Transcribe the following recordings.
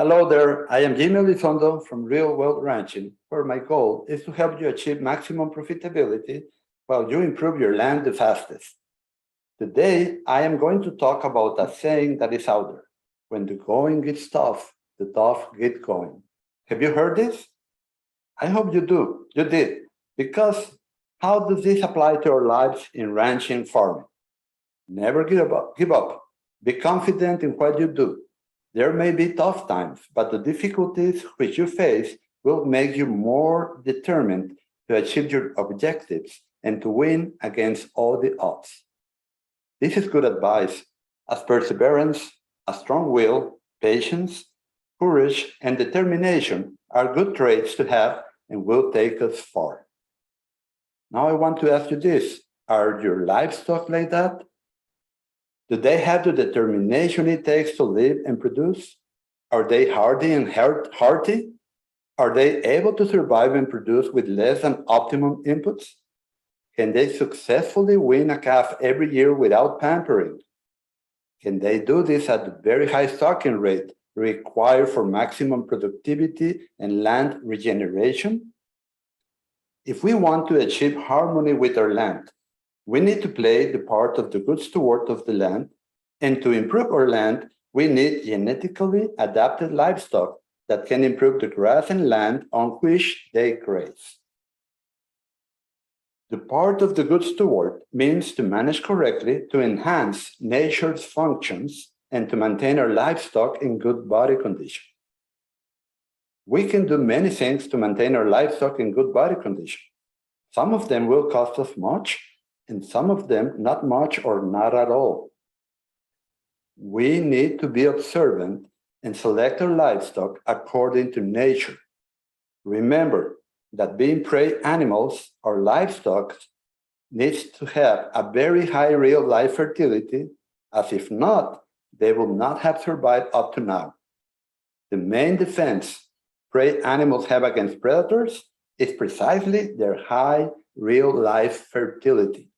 Hello there, I am Jaime Elizondo from Real World Ranching, where my goal is to help you achieve maximum profitability while you improve your land the fastest. Today, I am going to talk about a saying that is out there. When the going gets tough, the tough get going. Have you heard this? I hope you did, because how does this apply to our lives in ranching farming? Never give up. Be confident in what you do. There may be tough times, but the difficulties which you face will make you more determined to achieve your objectives and to win against all the odds. This is good advice, as perseverance, a strong will, patience, courage, and determination are good traits to have and will take us far. Now I want to ask you this, are your livestock like that? Do they have the determination it takes to live and produce? Are they hardy and hearty? Are they able to survive and produce with less than optimum inputs? Can they successfully win a calf every year without pampering? Can they do this at the very high stocking rate required for maximum productivity and land regeneration? If we want to achieve harmony with our land, we need to play the part of the good steward of the land, and to improve our land, we need genetically adapted livestock that can improve the grass and land on which they graze. The part of the good steward means to manage correctly to enhance nature's functions and to maintain our livestock in good body condition. We can do many things to maintain our livestock in good body condition. Some of them will cost us much, and some of them not much or not at all. We need to be observant and select our livestock according to nature. Remember that being prey animals or livestock needs to have a very high real life fertility, as if not, they will not have survived up to now. The main defense prey animals have against predators is precisely their high real life fertility.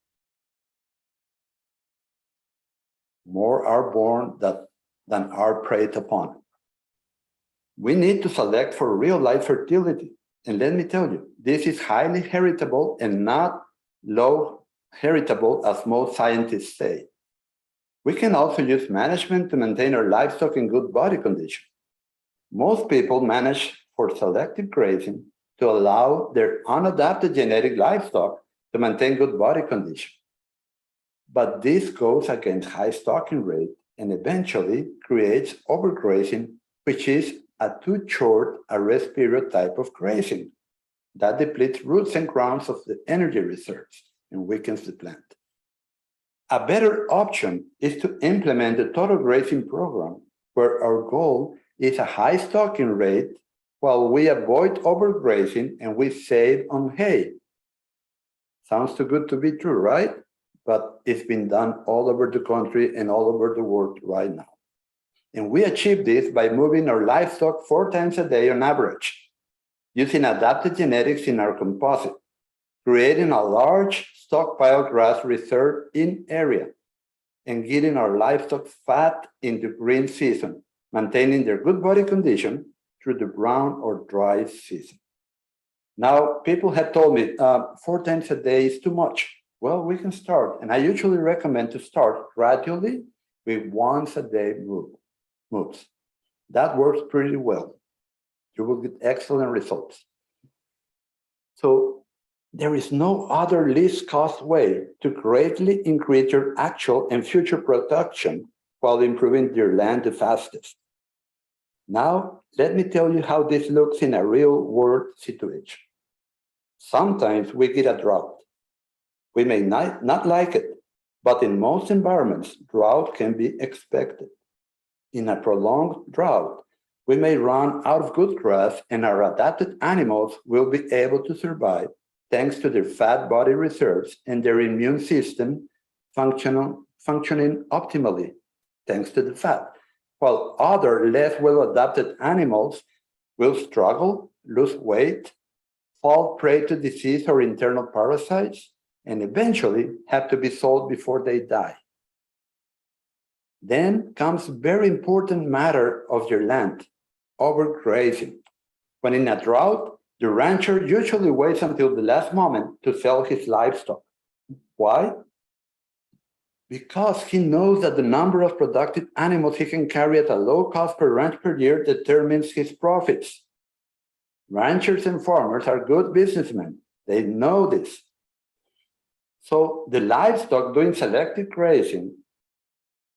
More are born than are preyed upon. We need to select for real life fertility. And let me tell you, this is highly heritable and not low heritable as most scientists say. We can also use management to maintain our livestock in good body condition. Most people manage for selective grazing to allow their unadapted genetic livestock to maintain good body condition. But this goes against high stocking rate and eventually creates overgrazing, which is a too short a rest period type of grazing that depletes roots and grounds of the energy reserves and weakens the plant. A better option is to implement the total grazing program, where our goal is a high stocking rate while we avoid overgrazing and we save on hay. Sounds too good to be true, right? But it's been done all over the country and all over the world right now. And we achieve this by moving our livestock 4 times a day on average, using adapted genetics in our composite, creating a large stockpile grass reserve in area, and getting our livestock fat in the green season, maintaining their good body condition through the brown or dry season. Now, people have told me 4 times a day is too much. Well, we can start, and I usually recommend to start gradually with once a day moves. That works pretty well. You will get excellent results. So there is no other least cost way to greatly increase your actual and future production while improving your land the fastest. Now, let me tell you how this looks in a real world situation. Sometimes we get a drought. We may not like it, but in most environments, drought can be expected. In a prolonged drought, we may run out of good grass and our adapted animals will be able to survive thanks to their fat body reserves and their immune system functioning optimally thanks to the fat, while other less well-adapted animals will struggle, lose weight, fall prey to disease or internal parasites, and eventually have to be sold before they die. Then comes very important matter of your land. overgrazing. When in a drought, the rancher usually waits until the last moment to sell his livestock. Why? Because he knows that the number of productive animals he can carry at a low cost per ranch per year determines his profits. Ranchers and farmers are good businessmen. They know this. So the livestock doing selective grazing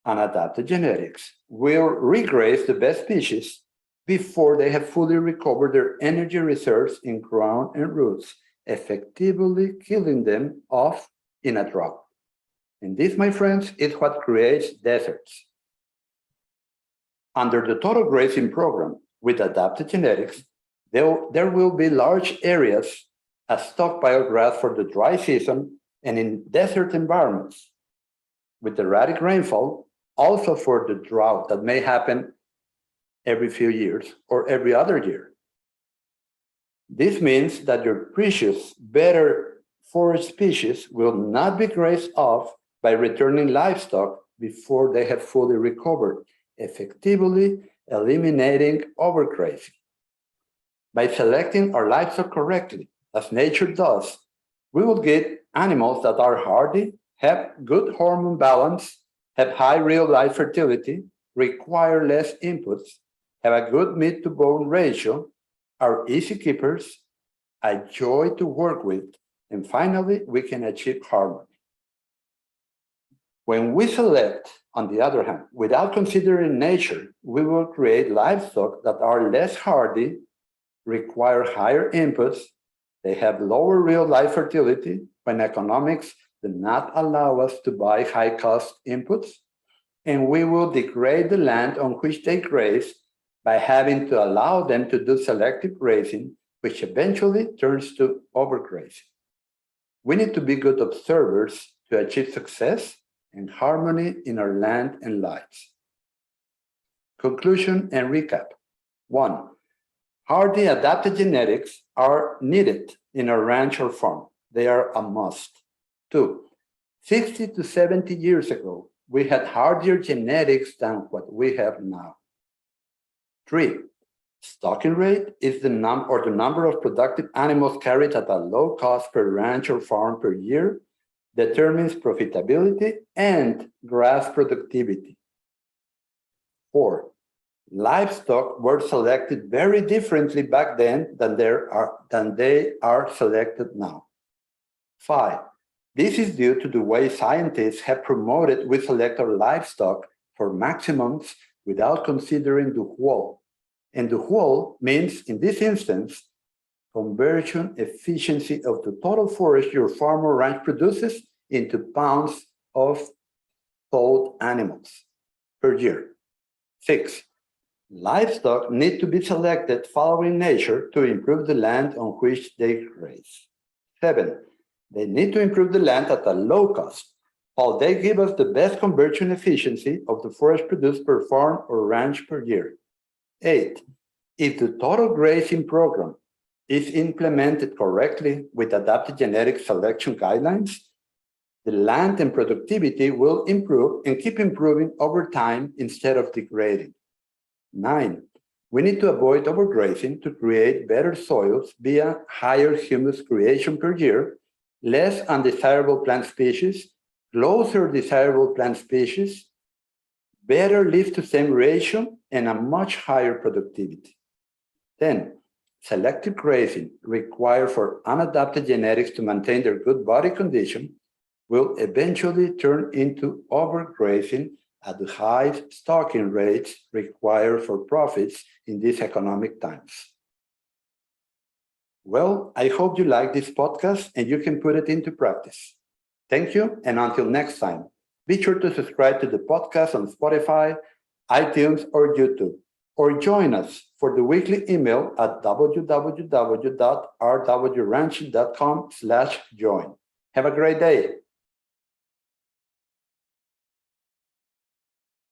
and adapted genetics will regraze the best species before they have fully recovered their energy reserves in ground and roots, effectively killing them off in a drought. And this, my friends, is what creates deserts. Under the total grazing program with adapted genetics, there will be large areas as stockpile grass for the dry season and in desert environments. With erratic rainfall, also for the drought that may happen every few years or every other year. This means that your precious, better forage species will not be grazed off by returning livestock before they have fully recovered, effectively eliminating overgrazing. By selecting our livestock correctly, as nature does, we will get animals that are hardy, have good hormone balance, have high real-life fertility, require less inputs, have a good meat-to-bone ratio, are easy keepers, a joy to work with, and finally, we can achieve harmony. When we select, on the other hand, without considering nature, we will create livestock that are less hardy, require higher inputs, they have lower real-life fertility when economics do not allow us to buy high-cost inputs, and we will degrade the land on which they graze by having to allow them to do selective grazing, which eventually turns to overgrazing. We need to be good observers to achieve success and harmony in our land and lives. Conclusion and recap. 1. Hardy adapted genetics are needed in a ranch or farm. They are a must. 2. 60 to 70 years ago, we had hardier genetics than what we have now. 3. Stocking rate is the number of productive animals carried at a low cost per ranch or farm per year determines profitability and grass productivity. 4. Livestock were selected very differently back then than they are selected now. 5. This is due to the way scientists have promoted we select our livestock for maximums without considering the whole. And the whole means, in this instance, conversion efficiency of the total forage your farm or ranch produces into pounds of sold animals per year. 6. Livestock need to be selected following nature to improve the land on which they graze. 7. They need to improve the land at a low cost, while they give us the best conversion efficiency of the forage produced per farm or ranch per year. 8. If the total grazing program is implemented correctly with adapted genetic selection guidelines, the land and productivity will improve and keep improving over time instead of degrading. 9. We need to avoid overgrazing to create better soils via higher humus creation per year, less undesirable plant species, closer desirable plant species, better leaf-to-stem ratio, and a much higher productivity. 10. Selective grazing required for unadapted genetics to maintain their good body condition will eventually turn into overgrazing at the high stocking rates required for profits in these economic times. Well, I hope you like this podcast and you can put it into practice. Thank you, and until next time, be sure to subscribe to the podcast on Spotify, iTunes, or YouTube, or join us for the weekly email at www.rwranching.com/join. Have a great day.